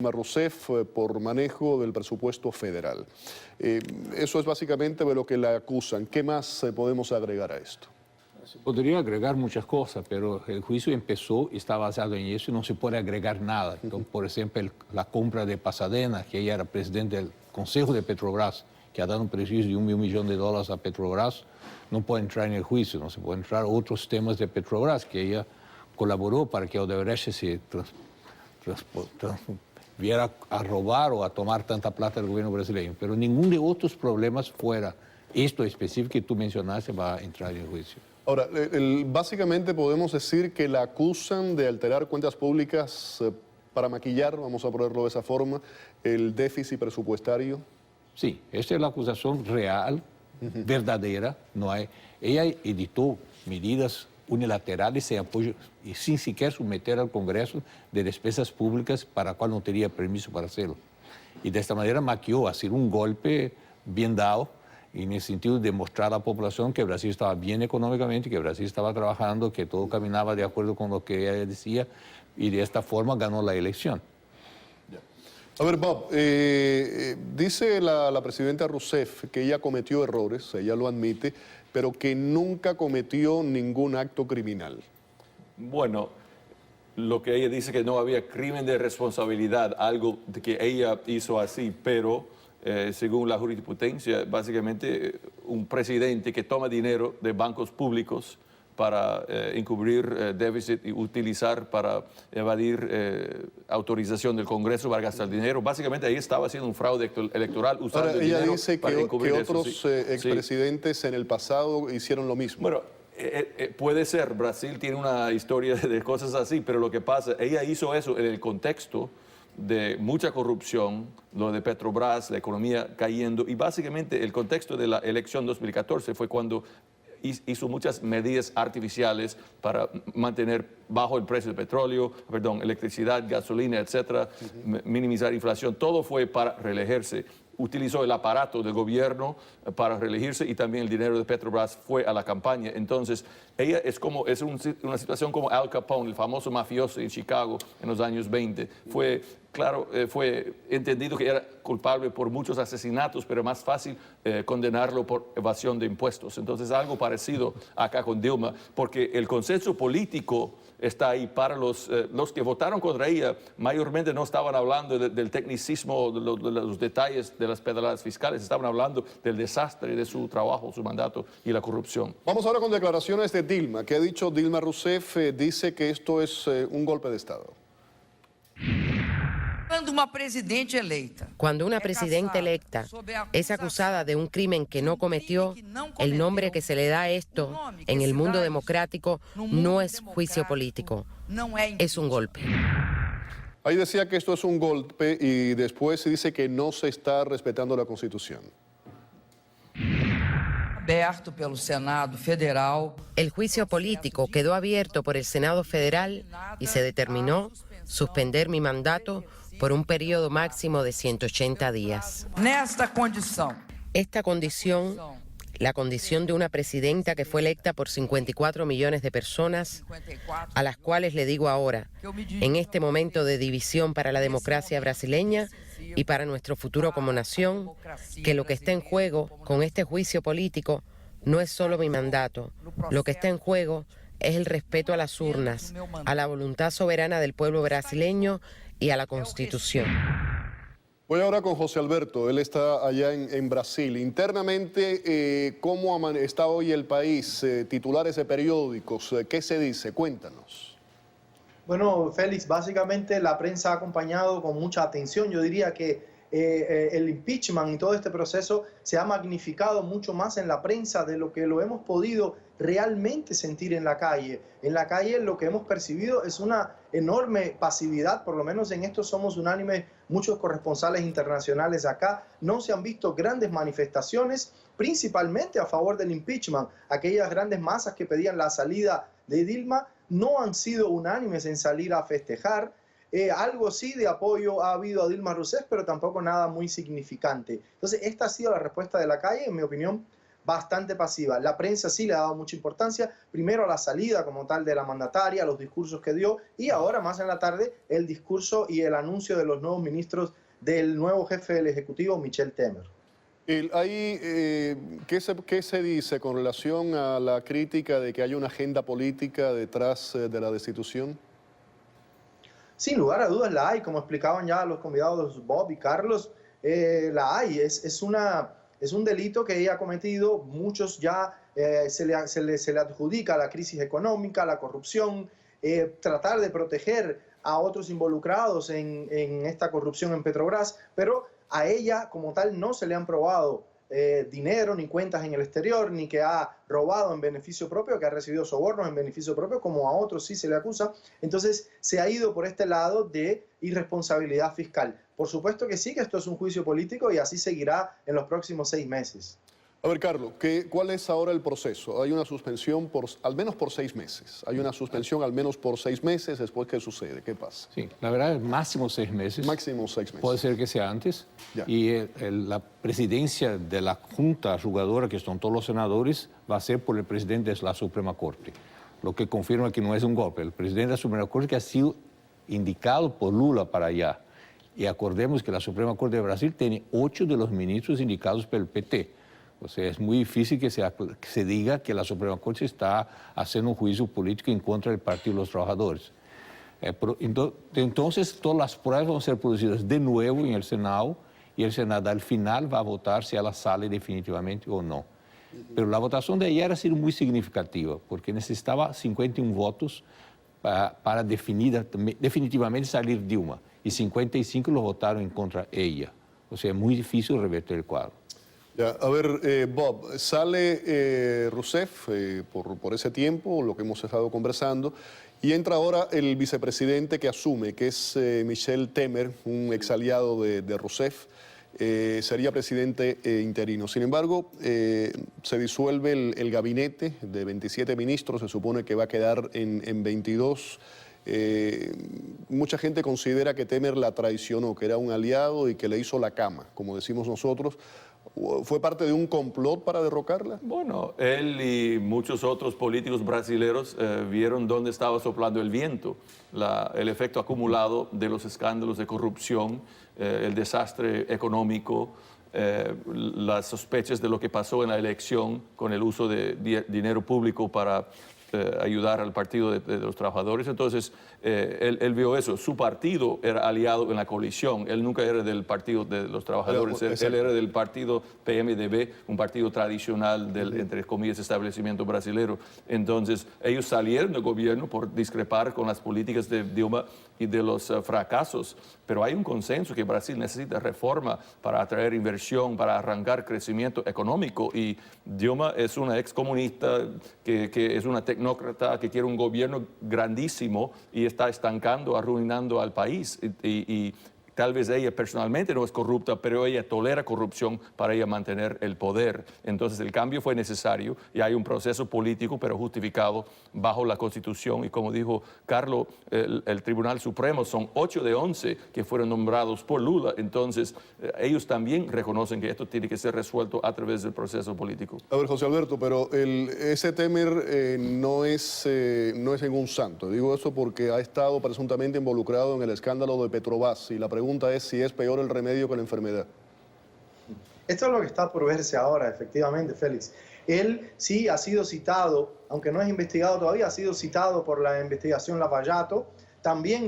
Dilma Rousseff por manejo del presupuesto federal. Eso es básicamente de lo que la acusan. ¿Qué más podemos agregar a esto? Se podría agregar muchas cosas, pero el juicio empezó y está basado en eso y no se puede agregar nada. Entonces, por ejemplo, la compra de Pasadena, que ella era presidente del Consejo de Petrobras, que ha dado un prejuicio de $1 millón a Petrobras, no puede entrar en el juicio, no se puede entrar otros temas de Petrobras, que ella colaboró para que Odebrecht se viera a robar o a tomar tanta plata del gobierno brasileño. Pero ninguno de otros problemas fuera esto específico que tú mencionaste va a entrar en el juicio. Ahora, básicamente podemos decir que la acusan de alterar cuentas públicas para maquillar, vamos a ponerlo de esa forma, el déficit presupuestario. Sí, esta es la acusación real, verdadera. No hay, ella editó medidas unilaterales sin apoyo y sin siquiera someter al Congreso de despesas públicas para cual no tenía permiso para hacerlo. Y de esta manera maquilló, hacer un golpe bien dado, y en el sentido de mostrar a la población que Brasil estaba bien económicamente, que Brasil estaba trabajando, que todo caminaba de acuerdo con lo que ella decía, y de esta forma ganó la elección. A ver, Bob, dice la presidenta Rousseff que ella cometió errores, ella lo admite, pero que nunca cometió ningún acto criminal. Bueno, lo que ella dice que no había crimen de responsabilidad, algo de que ella hizo así, pero según la jurisprudencia, básicamente un presidente que toma dinero de bancos públicos para encubrir déficit y utilizar para evadir autorización del Congreso para gastar dinero. Básicamente ahí estaba haciendo un fraude electoral usando el dinero para encubrir eso. Ella dice que otros expresidentes en el pasado hicieron lo mismo. Bueno, puede ser, Brasil tiene una historia de cosas así, pero lo que pasa, ella hizo eso en el contexto de mucha corrupción, lo de Petrobras, la economía cayendo, y básicamente el contexto de la elección 2014 fue cuando hizo muchas medidas artificiales para mantener bajo el precio del petróleo, electricidad, gasolina, etcétera, minimizar inflación. Todo fue para reelegirse. Utilizó el aparato del gobierno para reelegirse y también el dinero de Petrobras fue a la campaña. Entonces, ella es una situación como Al Capone, el famoso mafioso en Chicago en los años 20. Fue entendido que era culpable por muchos asesinatos, pero más fácil condenarlo por evasión de impuestos. Entonces, algo parecido acá con Dilma, porque el consenso político está ahí para los que votaron contra ella, mayormente no estaban hablando del tecnicismo, de los detalles de las pedaladas fiscales, estaban hablando del desastre de su trabajo, su mandato y la corrupción. Vamos ahora con declaraciones de Dilma. ¿Qué ha dicho Dilma Rousseff? Dice que esto es un golpe de Estado. Cuando una presidenta electa es acusada de un crimen que no cometió, el nombre que se le da a esto en el mundo democrático no es juicio político, es un golpe. Ahí decía que esto es un golpe y después se dice que no se está respetando la Constitución. El juicio político quedó abierto por el Senado Federal y se determinó suspender mi mandato por un periodo máximo de 180 días. Esta condición, la condición de una presidenta que fue electa por 54 millones de personas, a las cuales le digo ahora, en este momento de división para la democracia brasileña y para nuestro futuro como nación, que lo que está en juego con este juicio político no es solo mi mandato, lo que está en juego es el respeto a las urnas, a la voluntad soberana del pueblo brasileño y a la Constitución. Voy ahora con José Alberto, él está allá en Brasil. Internamente, ¿cómo está hoy el país? Titulares de periódicos, ¿qué se dice? Cuéntanos. Bueno, Félix, básicamente la prensa ha acompañado con mucha atención. Yo diría que el impeachment y todo este proceso se ha magnificado mucho más en la prensa de lo que lo hemos podido realmente sentir en la calle. En la calle lo que hemos percibido es una enorme pasividad, por lo menos en esto somos unánimes muchos corresponsales internacionales acá. No se han visto grandes manifestaciones, principalmente a favor del impeachment. Aquellas grandes masas que pedían la salida de Dilma no han sido unánimes en salir a festejar. Algo sí de apoyo ha habido a Dilma Rousseff, pero tampoco nada muy significante. Entonces, esta ha sido la respuesta de la calle, en mi opinión, bastante pasiva. La prensa sí le ha dado mucha importancia, primero a la salida como tal de la mandataria, a los discursos que dio, y ahora más en la tarde el discurso y el anuncio de los nuevos ministros del nuevo jefe del Ejecutivo, Michel Temer. ¿Qué se dice con relación a la crítica de que hay una agenda política detrás de la destitución? Sin lugar a dudas la hay, como explicaban ya los convidados Bob y Carlos, la hay. Es un delito que ella ha cometido, muchos ya se le adjudica la crisis económica, la corrupción, tratar de proteger a otros involucrados en esta corrupción en Petrobras, pero a ella como tal no se le han probado dinero ni cuentas en el exterior, ni que ha robado en beneficio propio, que ha recibido sobornos en beneficio propio, como a otros sí se le acusa. Entonces se ha ido por este lado de irresponsabilidad fiscal. Por supuesto que sí, que esto es un juicio político y así seguirá en los próximos 6 meses. A ver, Carlos, ¿cuál es ahora el proceso? Hay una suspensión al menos por 6 meses. Hay una suspensión al menos por 6 meses. Después, ¿qué sucede? ¿Qué pasa? Sí, la verdad es máximo 6 meses. Máximo 6 meses. Puede ser que sea antes. Ya. Y la presidencia de la Junta Jugadora, que son todos los senadores, va a ser por el presidente de la Suprema Corte. Lo que confirma que no es un golpe. El presidente de la Suprema Corte que ha sido indicado por Lula para allá. Y acordemos que la Suprema Corte de Brasil tiene 8 de los ministros indicados por el PT. O sea, es muy difícil que se diga que la Suprema Corte está haciendo un juicio político en contra del Partido de los Trabajadores. Entonces, todas las pruebas van a ser producidas de nuevo en el Senado y el Senado al final va a votar si ella sale definitivamente o no. Pero la votación de ayer ha sido muy significativa porque necesitaba 51 votos para definitivamente salir Dilma y 55 lo votaron en contra de ella. O sea, es muy difícil revertir el cuadro. Ya, a ver, Bob, sale Rousseff por ese tiempo, lo que hemos estado conversando, y entra ahora el vicepresidente que asume, que es Michel Temer, un exaliado de Rousseff, sería presidente interino. Sin embargo, se disuelve el gabinete de 27 ministros, se supone que va a quedar en 22. Mucha gente considera que Temer la traicionó, que era un aliado y que le hizo la cama, como decimos nosotros. ¿Fue parte de un complot para derrocarla? Bueno, él y muchos otros políticos brasileños vieron dónde estaba soplando el viento, el efecto acumulado de los escándalos de corrupción, el desastre económico, las sospechas de lo que pasó en la elección con el uso de dinero público para ayudar al Partido de los Trabajadores. Entonces, él vio eso. Su partido era aliado en la coalición. Él nunca era del Partido de los Trabajadores. Él era del partido PMDB, un partido tradicional del, entre comillas, establecimiento brasilero. Entonces, ellos salieron del gobierno por discrepar con las políticas de Dilma y de los fracasos. Pero hay un consenso que Brasil necesita reforma para atraer inversión, para arrancar crecimiento económico. Y Dilma es una excomunista que es una tecnócrata que quiere un gobierno grandísimo y está estancando, arruinando al país. Y tal vez ella personalmente no es corrupta, pero ella tolera corrupción para ella mantener el poder. Entonces el cambio fue necesario y hay un proceso político, pero justificado bajo la Constitución. Y como dijo Carlos, el Tribunal Supremo son 8 de 11 que fueron nombrados por Lula. Entonces ellos también reconocen que esto tiene que ser resuelto a través del proceso político. A ver, José Alberto, pero ese Temer no es ningún santo. Digo eso porque ha estado presuntamente involucrado en el escándalo de Petrobras y la pregunta es si es peor el remedio que la enfermedad. Esto es lo que está por verse ahora, efectivamente, Félix. Él sí ha sido citado, aunque no es investigado todavía, ha sido citado por la investigación Lavallato. También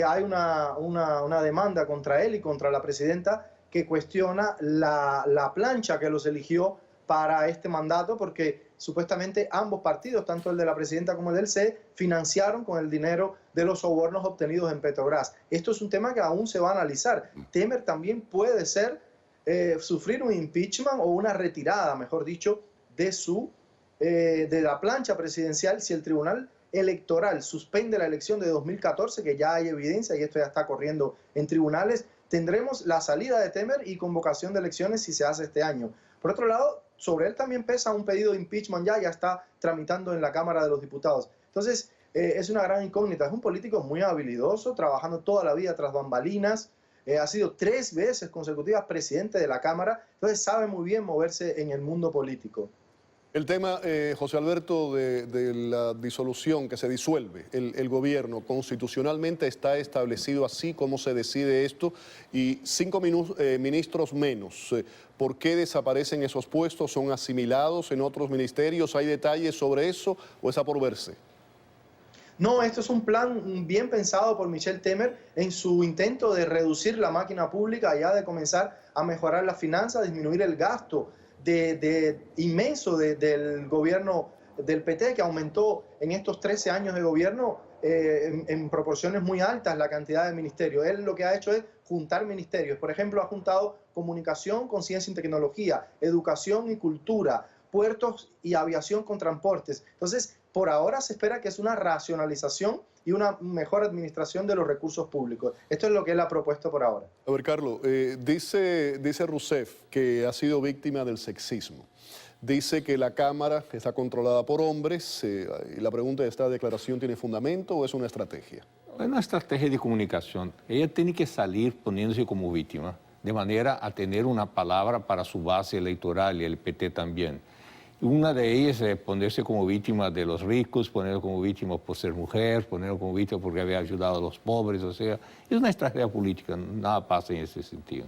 hay una demanda contra él y contra la presidenta que cuestiona la plancha que los eligió para este mandato, porque supuestamente ambos partidos, tanto el de la presidenta como el del CE, financiaron con el dinero de los sobornos obtenidos en Petrobras. Esto es un tema que aún se va a analizar. Temer también puede sufrir un impeachment o una retirada, mejor dicho, de la plancha presidencial si el Tribunal Electoral suspende la elección de 2014, que ya hay evidencia y esto ya está corriendo en tribunales. Tendremos la salida de Temer y convocación de elecciones si se hace este año. Por otro lado, sobre él también pesa un pedido de impeachment ya está tramitando en la Cámara de los Diputados. Entonces, es una gran incógnita. Es un político muy habilidoso, trabajando toda la vida tras bambalinas, ha sido 3 veces consecutivas presidente de la Cámara, entonces sabe muy bien moverse en el mundo político. El tema, José Alberto, de la disolución, que se disuelve el gobierno, constitucionalmente está establecido así como se decide esto, y 5 ministros menos. ¿Por qué desaparecen esos puestos? ¿Son asimilados en otros ministerios? ¿Hay detalles sobre eso o es a por verse? No, esto es un plan bien pensado por Michel Temer en su intento de reducir la máquina pública, ya de comenzar a mejorar las finanzas, disminuir el gasto inmenso del gobierno del PT, que aumentó en estos 13 años de gobierno en proporciones muy altas la cantidad de ministerios. Él lo que ha hecho es juntar ministerios. Por ejemplo, ha juntado comunicación con ciencia y tecnología, educación y cultura, puertos y aviación con transportes. Entonces, por ahora se espera que es una racionalización y una mejor administración de los recursos públicos. Esto es lo que él ha propuesto por ahora. A ver, Carlos, dice Rousseff que ha sido víctima del sexismo. Dice que la Cámara está controlada por hombres. Y la pregunta es, ¿esta declaración tiene fundamento o es una estrategia? Es una estrategia de comunicación. Ella tiene que salir poniéndose como víctima, de manera a tener una palabra para su base electoral y el PT también. Una de ellas es ponerse como víctima de los ricos, ponerlo como víctima por ser mujer, ponerlo como víctima porque había ayudado a los pobres, o sea, es una estrategia política, nada pasa en ese sentido.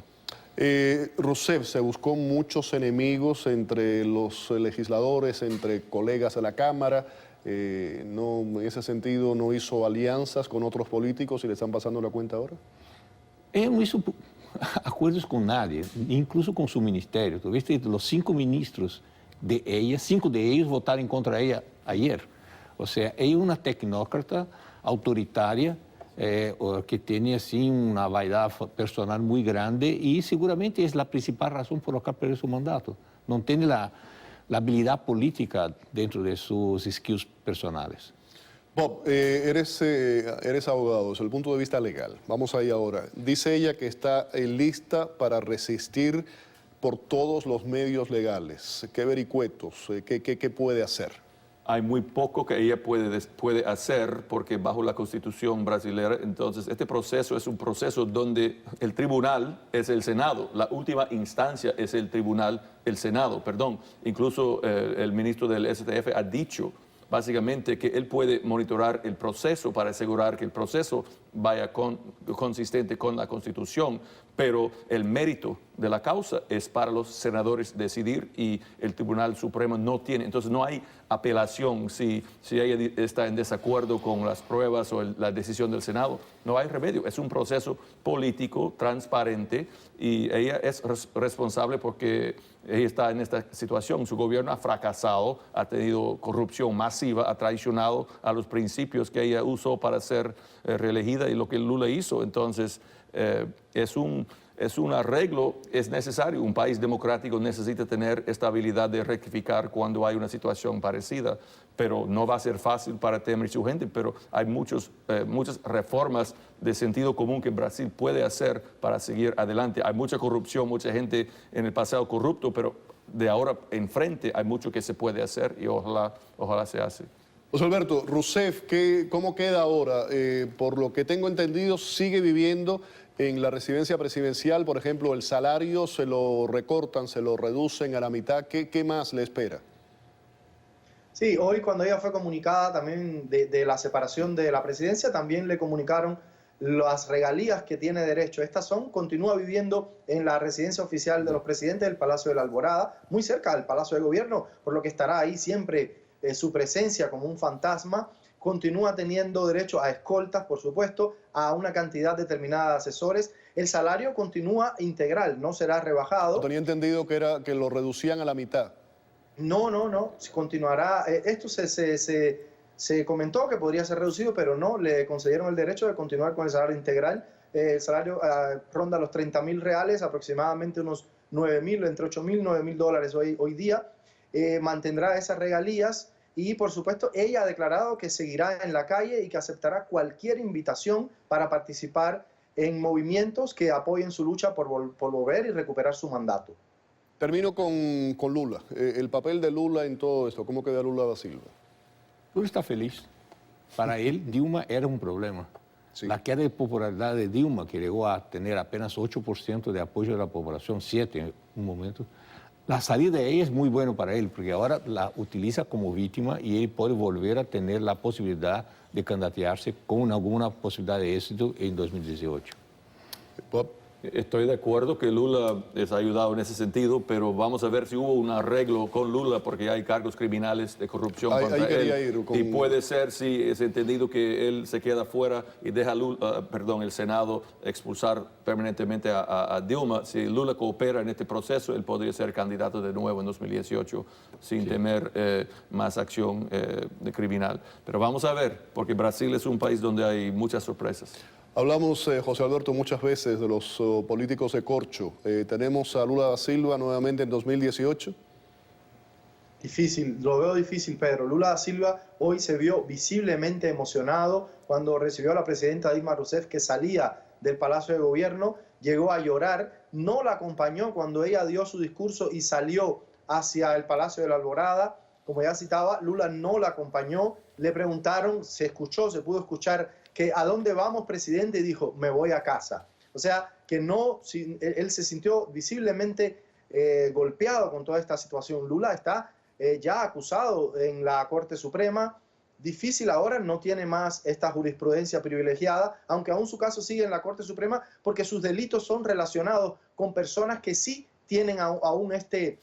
Rousseff se buscó muchos enemigos entre los legisladores, entre colegas de la Cámara, no, en ese sentido no hizo alianzas con otros políticos y le están pasando la cuenta ahora. Ella no hizo acuerdos con nadie, incluso con su ministerio. ¿Tú viste? Los 5 ministros de ella, 5 de ellos votaron contra ella ayer. O sea, ella es una tecnócrata autoritaria que tiene así una vaidad personal muy grande y seguramente es la principal razón por la que perdió su mandato. No tiene la habilidad política dentro de sus skills personales. Bob, eres abogado desde el punto de vista legal. Vamos ahí ahora. Dice ella que está lista para resistir por todos los medios legales. ¿Qué vericuetos? ¿Qué puede hacer? Hay muy poco que ella puede hacer porque bajo la Constitución brasileña, entonces este proceso es un proceso donde el tribunal es el Senado, la última instancia es el tribunal, el Senado, perdón. Incluso el ministro del STF ha dicho básicamente que él puede monitorar el proceso para asegurar que el proceso vaya consistente con la Constitución, pero el mérito de la causa es para los senadores decidir y el Tribunal Supremo no tiene. Entonces no hay apelación si ella está en desacuerdo con las pruebas o la decisión del Senado. No hay remedio. Es un proceso político, transparente, y ella es responsable porque ella está en esta situación. Su gobierno ha fracasado, ha tenido corrupción masiva, ha traicionado a los principios que ella usó para ser reelegida y lo que Lula hizo. Entonces, es un arreglo, es necesario. Un país democrático necesita tener esta habilidad de rectificar cuando hay una situación parecida, pero no va a ser fácil para Temer y su gente, pero hay muchas reformas de sentido común que Brasil puede hacer para seguir adelante. Hay mucha corrupción, mucha gente en el pasado corrupto, pero de ahora en frente hay mucho que se puede hacer y ojalá se hace. José Alberto, Rousseff, ¿cómo queda ahora? Por lo que tengo entendido, sigue viviendo en la residencia presidencial. Por ejemplo, el salario se lo recortan, se lo reducen a la mitad. ¿Qué más le espera? Sí, hoy cuando ella fue comunicada también de la separación de la presidencia, también le comunicaron las regalías que tiene derecho. Continúa viviendo en la residencia oficial de los presidentes del Palacio de la Alborada, muy cerca del Palacio de Gobierno, por lo que estará ahí siempre su presencia como un fantasma. Continúa teniendo derecho a escoltas, por supuesto, a una cantidad determinada de asesores. El salario continúa integral, no será rebajado. Tenía entendido que lo reducían a la mitad. No, continuará. Esto se comentó que podría ser reducido, pero no, le concedieron el derecho de continuar con el salario integral. El salario ronda los 30.000 reales, aproximadamente unos 9.000, entre 8.000 y 9.000 dólares hoy día. Mantendrá esas regalías y, por supuesto, ella ha declarado que seguirá en la calle y que aceptará cualquier invitación para participar en movimientos que apoyen su lucha por volver y recuperar su mandato. Termino con Lula. El papel de Lula en todo esto, ¿cómo queda Lula da Silva? Lula está feliz. Para él, Dilma era un problema. Sí. La queda de popularidad de Dilma, que llegó a tener apenas 8% de apoyo de la población, 7% en un momento, la salida de ella es muy bueno para él, porque ahora la utiliza como víctima y él puede volver a tener la posibilidad de candidatearse con alguna posibilidad de éxito en 2018. Bob. Estoy de acuerdo que Lula les ha ayudado en ese sentido, pero vamos a ver si hubo un arreglo con Lula porque hay cargos criminales de corrupción contra él. Y puede ser si es entendido que él se queda fuera y deja el Senado expulsar permanentemente a Dilma. Si Lula coopera en este proceso, él podría ser candidato de nuevo en 2018 sin temer más acción criminal. Pero vamos a ver, porque Brasil es un país donde hay muchas sorpresas. Hablamos, José Alberto, muchas veces de los políticos de corcho. ¿Tenemos a Lula da Silva nuevamente en 2018? Difícil, lo veo difícil, Pedro. Lula da Silva hoy se vio visiblemente emocionado cuando recibió a la presidenta Dilma Rousseff, que salía del Palacio de Gobierno, llegó a llorar, no la acompañó cuando ella dio su discurso y salió hacia el Palacio de la Alborada. Como ya citaba, Lula no la acompañó, le preguntaron, se pudo escuchar que ¿a dónde vamos, presidente? Y dijo, me voy a casa. O sea, que no, él se sintió visiblemente golpeado con toda esta situación. Lula está ya acusado en la Corte Suprema. Difícil ahora, no tiene más esta jurisprudencia privilegiada, aunque aún su caso sigue en la Corte Suprema, porque sus delitos son relacionados con personas que sí tienen aún este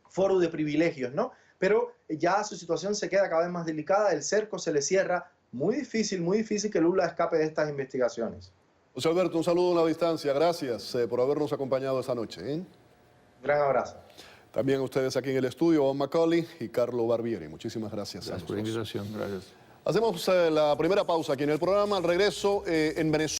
foro de privilegios, ¿no? Pero ya su situación se queda cada vez más delicada, el cerco se le cierra. Muy difícil que Lula escape de estas investigaciones. José Alberto, un saludo a la distancia. Gracias por habernos acompañado esta noche. Gran abrazo. También a ustedes aquí en el estudio, Bob Macaulay y Carlo Barbieri. Muchísimas gracias. Gracias por la invitación. Gracias. Hacemos la primera pausa aquí en el programa. Al regreso, en Venezuela.